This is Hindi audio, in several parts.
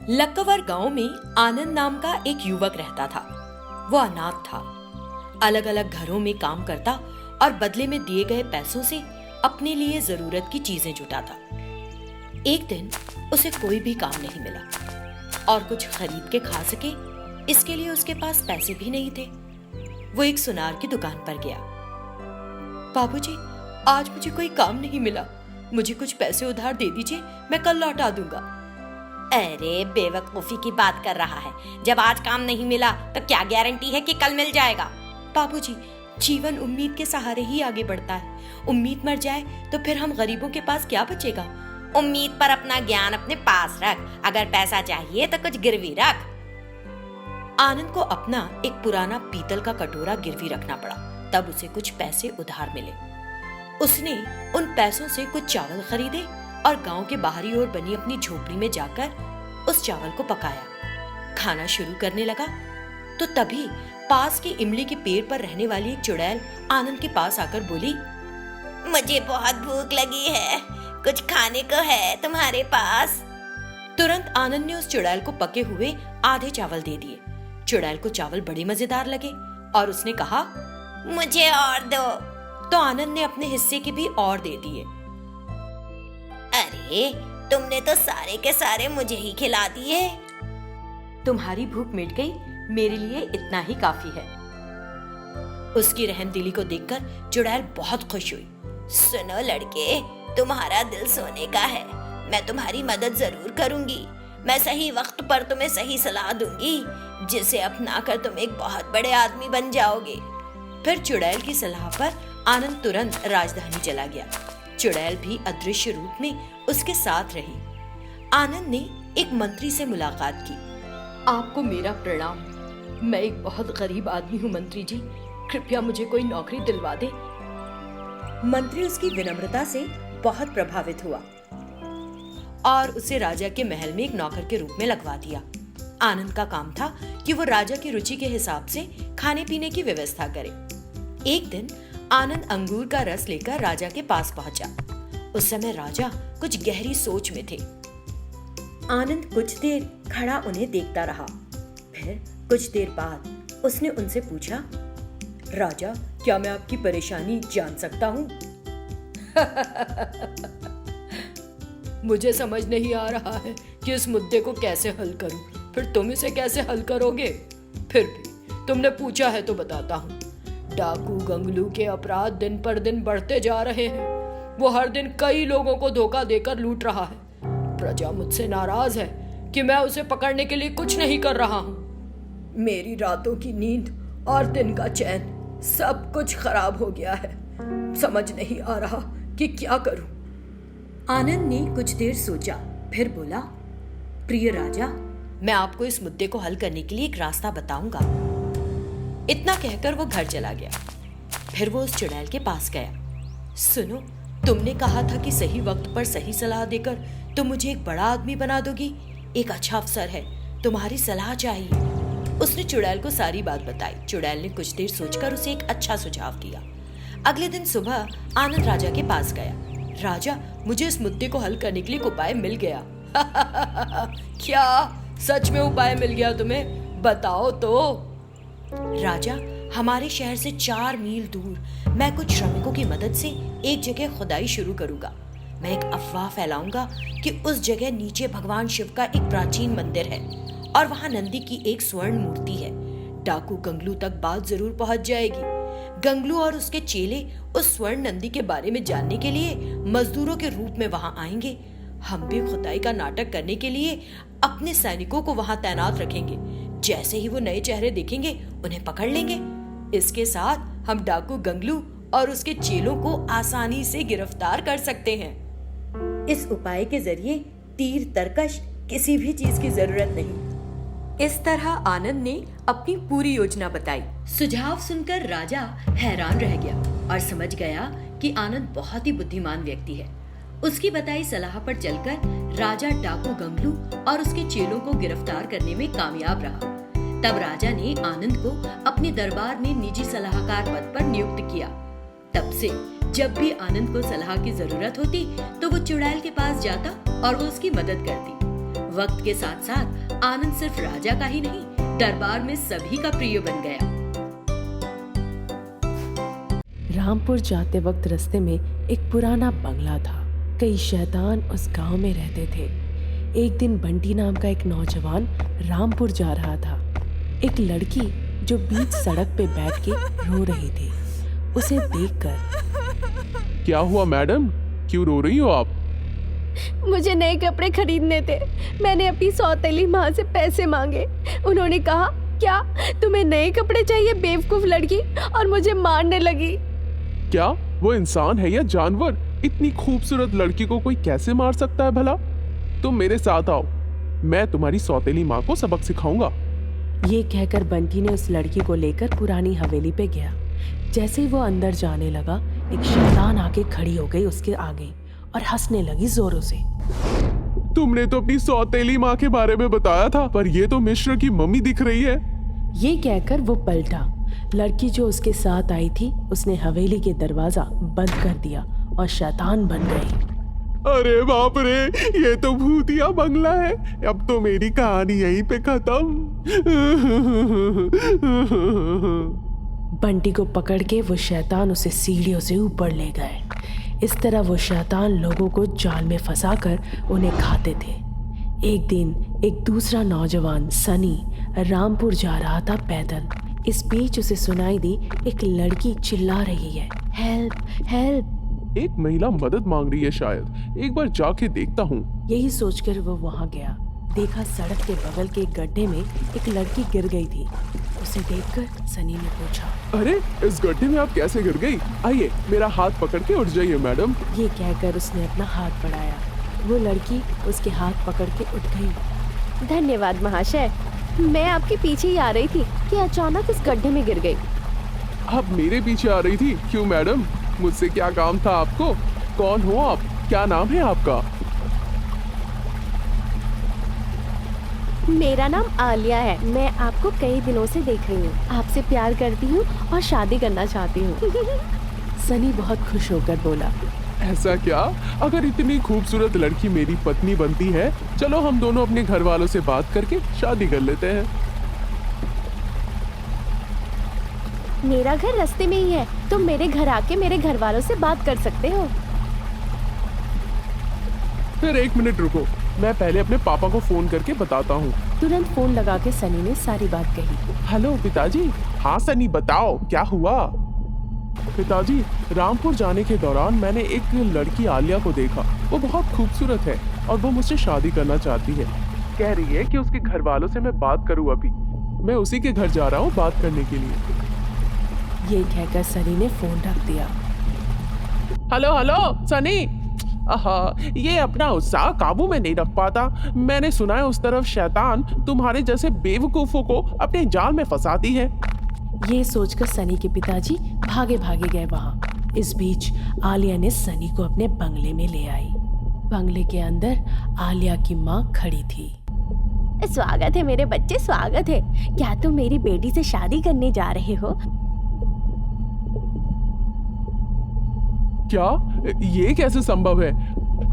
लक्कवर गांव में आनंद नाम का एक युवक रहता था। वो अनाथ था, अलग अलग घरों में काम करता और बदले में दिए गए पैसों से अपने लिए जरूरत की चीजें जुटाता। एक दिन उसे कोई भी काम नहीं मिला और कुछ खरीद के खा सके इसके लिए उसके पास पैसे भी नहीं थे। वो एक सुनार की दुकान पर गया। बाबूजी, आज मुझे कोई काम नहीं मिला, मुझे कुछ पैसे उधार दे दीजिए, मैं कल लौटा दूंगा। अरे बेवकूफी की बात कर रहा है। जब आज काम नहीं मिला तो क्या गारंटी है कि कल मिल जाएगा। बाबूजी, जीवन उम्मीद के सहारे ही आगे बढ़ता है। उम्मीद मर जाए तो फिर हम गरीबों के पास क्या बचेगा। उम्मीद पर अपना ज्ञान अपने पास रख, अगर पैसा चाहिए तो कुछ गिरवी रख। आनंद को अपना एक पुराना पीतल का कटोरा गिरवी रखना पड़ा, तब उसे कुछ पैसे उधार मिले। उसने उन पैसों से कुछ चावल खरीदे और गांव के बाहरी ओर बनी अपनी झोपड़ी में जाकर उस चावल को पकाया। खाना शुरू करने लगा तो तभी पास के इमली के पेड़ पर रहने वाली एक चुड़ैल आनंद के पास आकर बोली, मुझे बहुत भूख लगी है, कुछ खाने को है तुम्हारे पास? तुरंत आनंद ने उस चुड़ैल को पके हुए आधे चावल दे दिए। चुड़ैल को चावल बड़े मजेदार लगे और उसने कहा, मुझे और दो। तो आनंद ने अपने हिस्से के भी और दे दिए। अरे, तुमने तो सारे के सारे मुझे ही खिला दिए। तुम्हारी भूख मिट गई, मेरे लिए इतना ही काफी है। उसकी रहमदिली को देखकर चुड़ैल बहुत खुश हुई। सुनो लड़के, तुम्हारा दिल सोने का है, मैं तुम्हारी मदद जरूर करूंगी। मैं सही वक्त पर तुम्हें सही सलाह दूंगी, जिसे अपनाकर तुम एक बहुत बड़े आदमी बन जाओगे। फिर चुड़ैल की सलाह पर आनंद तुरंत राजधानी चला गया। चुड़ैल भी अदृश्य रूप में उसके साथ रही। आनंद ने एक मंत्री से मुलाकात की। आपको मेरा प्रणाम, मैं एक बहुत गरीब आदमी हूँ मंत्री जी, कृपया मुझे कोई नौकरी दिलवा दे। मंत्री उसकी विनम्रता से बहुत प्रभावित हुआ और उसे राजा के महल में एक नौकर के रूप में लगवा दिया। आनंद का काम था कि वो राजा की रुचि के हिसाब से खाने पीने की व्यवस्था करे। एक दिन आनंद अंगूर का रस लेकर राजा के पास पहुंचा। उस समय राजा कुछ गहरी सोच में थे। आनंद कुछ देर खड़ा उन्हें देखता रहा। फिर कुछ देर बाद उसने उनसे पूछा, राजा, क्या मैं आपकी परेशानी जान सकता हूँ? मुझे समझ नहीं आ रहा है कि इस मुद्दे को कैसे हल करूं। फिर तुम इसे कैसे हल करोगे? फिर भी तुमने पूछा है तो बताता हूँ। डाकू गंगलू के अपराध दिन पर दिन बढ़ते जा रहे हैं। वो हर दिन कई लोगों को धोखा देकर लूट रहा है। प्रजा मुझसे नाराज है कि मैं उसे पकड़ने के लिए कुछ नहीं कर रहा हूँ। मेरी रातों की नींद और दिन का चैन सब कुछ खराब हो गया है। समझ नहीं आ रहा कि क्या करूं। आनंद ने कुछ देर सोचा, फिर बोला, प्रिय राजा, मैं आपको इस मुद्दे को हल करने के लिए एक रास्ता बताऊंगा। इतना कहकर वो घर चला गया। फिर वो उस चुड़ैल के पास गया। सुनो, तुमने कहा था कि सही वक्त पर सही सलाह देकर तुम मुझे एक बड़ा आदमी बना दोगी। एक अच्छा अवसर है, तुम्हारी सलाह चाहिए। उसने चुड़ैल को सारी बात बताई। चुड़ैल ने कुछ देर सोचकर उसे एक अच्छा सुझाव दिया। अगले दिन सुबह आनंद राजा के पास गया। राजा, मुझे इस मुद्दे को हल करने के लिए एक उपाय मिल गया। क्या सच में उपाय मिल गया तुम्हें? बताओ तो। राजा, हमारे शहर से 4 मील दूर मैं कुछ श्रमिकों की मदद से एक जगह खुदाई शुरू करूंगा। मैं एक अफवाह फैलाऊंगा कि उस जगह नीचे भगवान शिव का एक प्राचीन मंदिर है और वहां नंदी की एक स्वर्ण मूर्ति है। डाकू गंगलू तक बात जरूर पहुंच जाएगी। गंगलू और उसके चेले उस स्वर्ण नंदी के बारे में जानने के लिए मजदूरों के रूप में वहां आएंगे। हम भी खुदाई का नाटक करने के लिए अपने सैनिकों को वहां तैनात रखेंगे। जैसे ही वो नए चेहरे देखेंगे उन्हें पकड़ लेंगे। इसके साथ हम डाकू गंगलू और उसके चेलों को आसानी से गिरफ्तार कर सकते हैं। इस उपाय के जरिए तीर तरकश किसी भी चीज की जरूरत नहीं। इस तरह आनंद ने अपनी पूरी योजना बताई। सुझाव सुनकर राजा हैरान रह गया और समझ गया कि आनंद बहुत ही बुद्धिमान व्यक्ति है। उसकी बताई सलाह पर चलकर राजा डाकू गंगलू और उसके चेलों को गिरफ्तार करने में कामयाब रहा। तब राजा ने आनंद को अपने दरबार में निजी सलाहकार पद पर नियुक्त किया। तब से जब भी आनंद को सलाह की जरूरत होती तो वो चुड़ैल के पास जाता और वो उसकी मदद करती। वक्त के साथ साथ आनंद सिर्फ राजा का ही नहीं, दरबार में सभी का प्रिय बन गया। रामपुर जाते वक्त रास्ते में एक पुराना बंगला था। कई शैतान उस गांव में रहते थे। एक दिन बंटी नाम का एक नौजवान रामपुर जा रहा था। एक लड़की जो बीच सड़क पे बैठ के रो रही थी, उसे देखकर, क्या हुआ मैडम, क्यों रो रही हो आप? मुझे नए कपड़े खरीदने थे। मैंने अपनी सौतेली माँ से पैसे मांगे। उन्होंने कहा, क्या तुम्हें नए कपड़े चाहिए बेवकूफ लड़की, और मुझे मारने लगी। क्या वो इंसान है या जानवर? इतनी खूबसूरत लड़की को कोई कैसे मार सकता है भला? तुम मेरे साथ आओ, मैं तुम्हारी सौतेली माँ को सबक सिखाऊंगा। ये कहकर बंटी ने उस लड़की को लेकर पुरानी हवेली पे गया। जैसे ही वो अंदर जाने लगा, एक शैतान आके खड़ी हो गई उसके आगे और हंसने लगी जोरों से। तुमने तो अपनी सौतेली माँ के बारे में बताया था, पर ये तो मिश्र की मम्मी दिख रही है। ये कहकर वो पलटा। लड़की जो उसके साथ आई थी, उसने हवेली के दरवाजा बंद कर दिया और शैतान बन गई। अरे बाप रे, ये तो भूतिया बंगला है। अब तो मेरी कहानी यहीं पे खत्म। बंटी को पकड़ के वो शैतान उसे सीढ़ियों से ऊपर ले गए। इस तरह वो शैतान लोगों को जाल में फंसाकर उन्हें खाते थे। एक दिन एक दूसरा नौजवान सनी रामपुर जा रहा था पैदल। इस बीच उसे सुनाई दी एक लड़की चिल्ला रही है, हेल्प हेल्प। एक महिला मदद मांग रही है शायद, एक बार जाके देखता हूँ। यही सोचकर वो वहाँ गया। देखा सड़क के बगल के एक गड्ढे में एक लड़की गिर गई थी। उसे देखकर सनी ने पूछा, अरे इस गड्ढे में आप कैसे गिर गई? आइए मेरा हाथ पकड़ के उठ जाइए मैडम। ये कहकर उसने अपना हाथ बढ़ाया। वो लड़की उसके हाथ पकड़ के उठ गई। धन्यवाद महाशय, मैं आपके पीछे ही आ रही थी कि अचानक इस गड्ढे में गिर गई। आप मेरे पीछे आ रही थी? क्यों मैडम, मुझसे क्या काम था आपको? कौन हो आप? क्या नाम है आपका? मेरा नाम आलिया है। मैं आपको कई दिनों से देख रही हूँ। आपसे प्यार करती हूँ और शादी करना चाहती हूँ। सनी बहुत खुश होकर बोला, ऐसा क्या? अगर इतनी खूबसूरत लड़की मेरी पत्नी बनती है, चलो हम दोनों अपने घर वालों से बात करके शादी कर लेते हैं। मेरा घर रास्ते में ही है, तुम मेरे घर आके मेरे घर वालों से बात कर सकते हो। फिर एक मिनट रुको, मैं पहले अपने पापा को फोन करके बताता हूँ। तुरंत फोन लगा के सनी ने सारी बात कही। हेलो पिताजी। हाँ सनी, बताओ क्या हुआ? पिताजी, रामपुर जाने के दौरान मैंने एक लड़की आलिया को देखा। वो बहुत खूबसूरत है और वो मुझसे शादी करना चाहती है। कह रही है कि उसके घर वालों से मैं बात करूँ। अभी मैं उसी के घर जा रहा हूँ बात करने के लिए। ये कहकर सनी ने फोन रख दिया। Hello hello Sunny. ये अपना उत्साह काबू में नहीं रख पाता। मैंने सुना है उस तरफ शैतान तुम्हारे जैसे बेवकूफों को अपने जाल में फंसाती है। ये सोचकर सनी के पिताजी भागे भागे गए वहाँ। इस बीच आलिया ने सनी को अपने बंगले में ले आई। बंगले के अंदर आलिया की माँ खड़ी थी। स्वागत है मेरे बच्चे, स्वागत है। क्या तुम मेरी बेटी से शादी करने जा रहे हो? क्या? ये कैसे संभव है?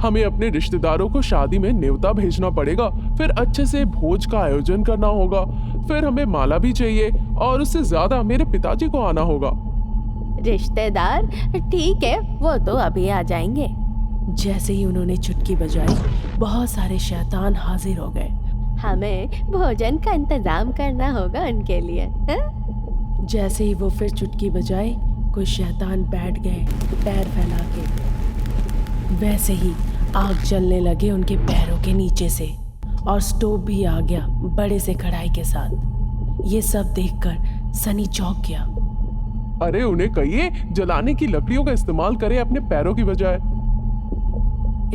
हमें अपने रिश्तेदारों को शादी में न्योता भेजना पड़ेगा, फिर अच्छे से भोज का आयोजन करना होगा, फिर हमें माला भी चाहिए और उससे ज्यादा मेरे पिताजी को आना होगा। रिश्तेदार? ठीक है, वो तो अभी आ जाएंगे। जैसे ही उन्होंने चुटकी बजाई, बहुत सारे शैतान हाजिर हो गए। हमें भोजन का इंतजाम करना होगा उनके लिए। जैसे ही वो फिर चुटकी बजाए, कुछ शैतान बैठ गए पैर फैला के। वैसे ही आग जलने लगे उनके पैरों के नीचे से और स्टोव भी आ गया बड़े से कढ़ाई के साथ। ये सब देखकर सनी चौंक गया। अरे उन्हें कहिए जलाने की लकड़ियों का इस्तेमाल करें अपने पैरों की बजाय।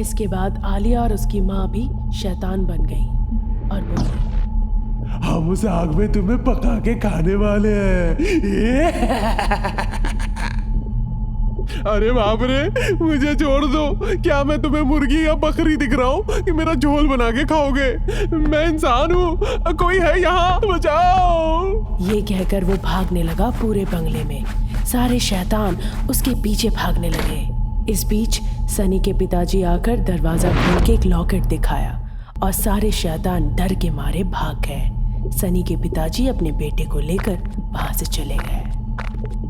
इसके बाद आलिया और उसकी माँ भी शैतान बन गई और बोली, हम उस आग में तुम्हें पका के खाने वाले हैं। अरे बाप रे, मुझे छोड़ दो। क्या मैं तुम्हें मुर्गी या बकरी दिख रहा हूँ कि मेरा झोल बना के खाओगे? मैं इंसान हूँ, कोई है यहाँ, बचाओ। ये कहकर वो भागने लगा पूरे बंगले में। सारे शैतान उसके पीछे भागने लगे। इस बीच सनी के पिताजी आकर दरवाजा खोल के एक लॉकेट दिखाया और सारे शैतान डर के मारे भाग गए। सनी के पिताजी अपने बेटे को लेकर वहां से चले गए।